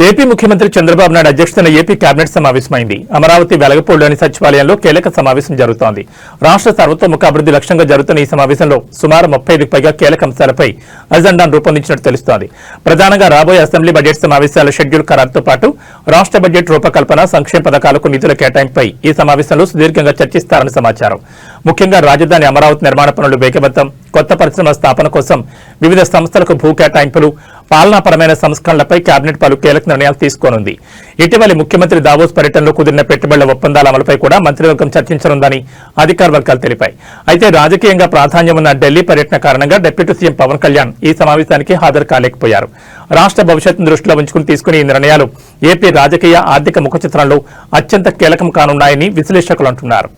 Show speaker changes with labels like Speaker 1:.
Speaker 1: AP ముఖ్యమంత్రి చంద్రబాబు నాయుడు అధ్యక్షతన AP cabinet సమావేశమైంది. Amaravati వెలగపూడిలోని సచివాలయంలో కీలక సమావేశం జరుగుతోంది. రాష్ట్ర సర్వతోముఖ అభివృద్ధి లక్ష్యంగా జరుగుతున్న ఈ సమావేశంలో సుమారు 35కి పైగా కీలక అంశాలపై అజెండాను రూపొందించినట్టు తెలుస్తోంది. ప్రధానంగా రాబోయే అసెంబ్లీ బడ్జెట్ సమావేశాల షెడ్యూల్ ఖరారుతో పాటు రాష్ట్ర బడ్జెట్ రూపకల్పన, సంక్షేమ పథకాలకు నిధుల కేటాయింపై ఈ సమావేశంలో సుదీర్ఘంగా చర్చిస్తారని సమాచారం. ముఖ్యంగా రాజధాని అమరావతి నిర్మాణ పనులు వేగవంతం, కొత్త పరిశ్రమల స్థాపన కోసం వివిధ సంస్థలకు భూ కేటాయింపులు, పాలనాపరమైన సంస్కరణలపై కేబినెట్ పలు కీలక నిర్ణయాలు తీసుకోనుంది. ఇటీవలి ముఖ్యమంత్రి దావోస్ పర్యటనలో కుదిరిన పెట్టుబడుల ఒప్పందాల అమలుపై కూడా మంత్రివర్గం చర్చించనుందని అధికార వర్గాలు తెలిపాయి. అయితే రాజకీయంగా ప్రాధాన్యం ఉన్న ఢిల్లీ పర్యటన కారణంగా డిప్యూటీ సీఎం పవన్ కళ్యాణ్ ఈ సమావేశానికి హాజరు కాలేకపోయారు. రాష్ట్ర భవిష్యత్తును దృష్టిలో ఉంచుకుని తీసుకునే ఈ నిర్ణయాలు ఏపీ రాజకీయ, ఆర్థిక ముఖచిత్రంలో అత్యంత కీలకం కానున్నాయని విశ్లేషకులు అంటున్నారు.